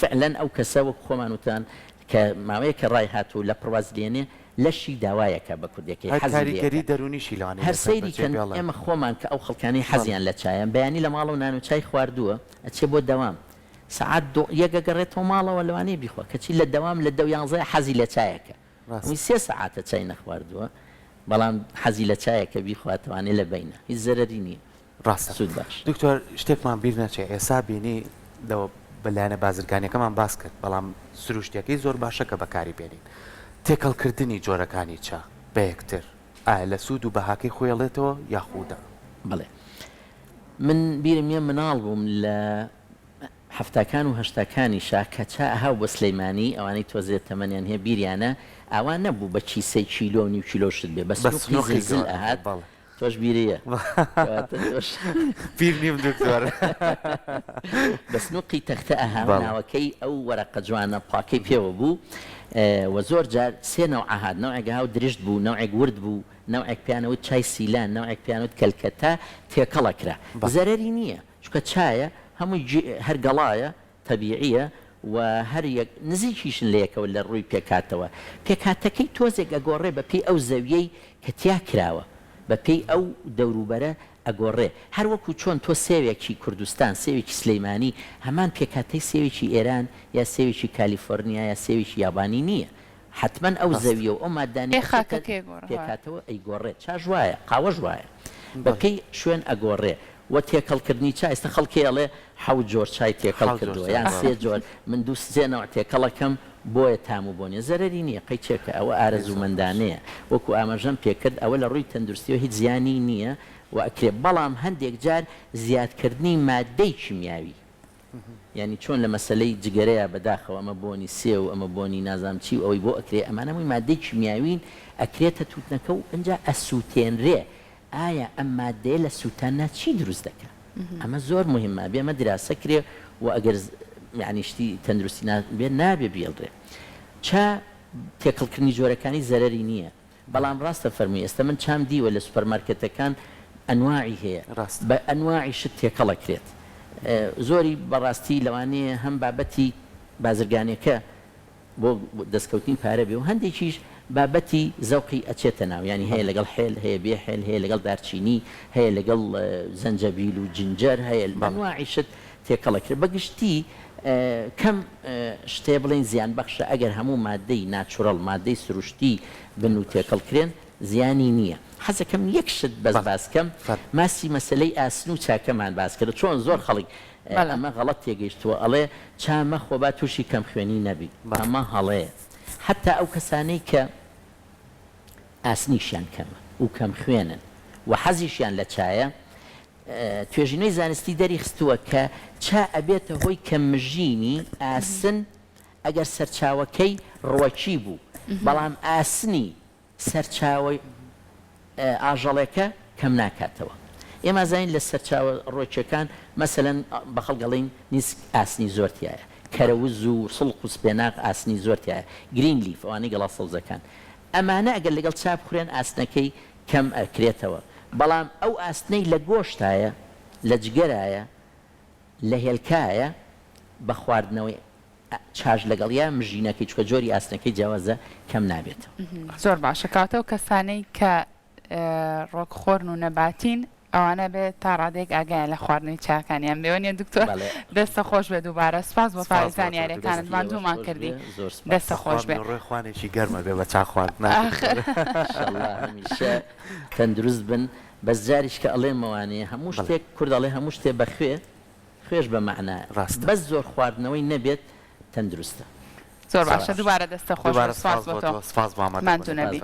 فعلەن ئەو کەسە وەک خۆمان وتان کە ماوەیە کە ڕای هاتوو لە پڕوازلێنێ لەشی داوایەکە بە کوردەکەی حەزیگەری دەرونیشی لەوانەیە هەر سەیری ئێمە خۆمان کە ئەو خەڵکانی حەزیان لە چایە بەیانی لە ماڵە و نان و چای خواردووە ئەچێ بۆ دەوام سعات یەکەگەڕێتەوە ماڵەوە لەوانەیە بیخوا کەچی لە دەوام لە 11 حەزی لە چایەکە سێ سعاتە چای نەخواردووە بەڵام حەزی لە چایەکە بیخواتوانێ لە بینە هیچ زەرەری نییە ڕاستە سوود باش دکتۆر شتێکمان بیر نەچێت ئێستا بینی لەوە بەلایەنە بازرگانیەکەمان باس کرد بەڵام سروشتەکەی زۆر باشە کە بەکاری بێنین تێکەڵکردنی جۆرەکانی چا بە یەکتر ئایا لە سوود و بەهاکەی خۆیڵێتەوە یاخوودە بڵێ من بیرم یە مناڵ بووم لە هەفتاکان و هەشتاکانی کە چاها بە سلەیمانی ئەوانەی تۆزێت تەمەنیان هەیە بیریانە ئەوان نەبوو بە چیسەی کیلۆ و نیو کیلۆ شت بێ بە سنووقی زلزل ئەهات تۆش بیریە پیر نیم دکتۆر بە سنووقی تەختە ئەها ناوەکەی ئەو وەرەقە جوانە پاکەی پێوە بوو و زۆر جار سێ نەوع هات نەوعێک هاو درشت بوو نەوعێک ورد بوو نەوعێک پیانەوت چای سیلان نەوعێک پیانوت کەلکەتا تێکەڵەکرا زەرەری نییە چکە چایە هەمووی هەر گەڵایە تەبیعیە و هەر یەک نزیکیشن لە یەکەوە لە ڕووی پێکاتەوە پێکاتەکەی تۆزێک ئەگۆڕێ بە پێی ئەو زەویەی کە تیا کراوە بە پێی ئەو دەوروبەرە ئەگۆڕێ هەر وەکو چۆن تۆ سێوێکی کوردستان سێوێکی سلەیمانی هەمان پێکاتەی سێوێکی ئێران یا سێوێکی کالیفۆرنیا یا سێوێکی یابانی نییە حتمما ئەو زەویە و ئەو مادانی پێکاتەوە ئەیگۆڕێت چاژ وایە قاوەژ وایە بەپێی شوێن ئەگۆڕێ و تێکەڵکردنی چای ئێستا خەڵکی ئەڵێ حەوت جۆر چای تێکەڵ کردووە یان سێ جۆر من دوو سێنەوە تێکەڵەکەم بۆیە تام و بۆنیە زەرەری نییە قەیچێکە ئەوە ئارەزوومەندانەیە وەکو ئاماژەم پێکرد ئەوە لە ڕووی تەندروستیەوە هیچ زیانی نییە و ئەکرێ بەڵام هەندێک جار زیادکردنی مادەی کیمیاوی ینی چۆن لە مەسلەی جگەرەیە بەداخەوە ئەمە بۆنی سێ و ئەمە بۆنی نازام چی و ئەوەی بۆ ئەکرێ ئەمانەمووی مادەی کیمیاوین ئەکرێتە تووتنەکە و ئەنجا ئەسووتێنرێ ئایا ئەم مادەیە لە سووتانە چی دروست دەکات ئەمە زۆر مهمە بێمە دراسە کرێ و ئەگەر یعنی شتی تەندروستی بێ نابێ بێڵدرێ چا تێکەڵکردنی جۆرەکانی زەرەری نییە بەڵام ڕاستە فەرمی ئێستا من چام دیوە لە سوپەرمارکێتەکان ئەنواعی هەیە بە ئەنواعی شت تێکەڵەکرێت زۆری بەڕاستی لەوانەیە هەم بابەتی بازرگانیەکە بۆ دەستکەوتنی پارە بێ و هەندێکیش بابەتی زەوقی ئەچێتە ناو ینی هەیە لەگەڵ حێل هەیە بێ حێل هەیە لەگەڵ دارچینی هەیە لەگەڵ زەنجەبیل و جنجەر هەیە ئەنواعی شت تێکەڵەکرێت بەگشتی کەم شتێ بڵێن زیان بەخشە ئەگەر هەموو مادەی ناچوڕەڵ مادەی سروشتی بن و تێکەڵکرێن زیانی نییە حەزەکەم یەک شت بەس باسکەم ماسی مەسلەی ئاسن و چاکەمان باس کرد چۆن زۆر خەڵک ئەمە غەڵەت تێگەیشتووە ئەڵێ چامە خۆبا تووشی کەم خوێنی نەبی ئەمە هەڵەیە حتا ئەو کەسانەی کە ئاسنیشیان کەمە و کەم خوێنن و حەزیشیان لە چایە توێژینەی زانستی دەری خستووە کە چا ئەبێتە هۆی کەمژینی ئاسن ئەگەر سەرچاوەکەی ڕۆکی بوو بەڵام ئاسنی سەرچاوی ئاژەڵێکە کەم ناکاتەوە ئێمە زانین لە سەرچاوە ڕۆکیەکان مەسەلەن بە خەڵگەڵین نیسک ئاسنی زۆرتیایە کەرەوز و سڵق و سپێناق ئاسنی زۆرتیایە گرین لیف ئەوانەی گەڵا سەوزەکان ئەمانە ئەگەر لەگەڵ چاپ خوێن ئاسنەکەی کەم ئەکرێتەوە بەڵام ئەو ئاسنەی لە گۆشتایە لە جگەرایە لە هێلکایە بە خواردنەوەی چاژ لەگەڵیا مژینەکەی چکە جۆری ئاسنەکەی جیاوازە کەم نابێتەوە زۆر باشە کاتەوە کەسانەی کە ڕۆکخۆرن و نەباتین ئەوانە بێت تا ڕادێک ئاگایان لە خواردنەوەی چاکانیان بێوەنیە دکتۆر دەستە خۆش بێ دووبارە سپاس بۆ پاریزانی یاریەکانت ماندوومان کردی دەستە خۆش بێ ڕێ خوانێکی گەرمە بێ بە چا خواردن هەمیشە تەندروست بن بەس جاریش کە ئەڵێمەوانەیە هەموو شتێک کوردەڵێ هەموو شتێ بەخوێ خوێش بە معنە بەس زۆر خواردنەوەی نەبێت تەندروستە زۆر باشە دووبارە دەستە خۆش سپاس بۆ تۆ سپاس بۆ ئامادەبوونت. ماندوو نەبی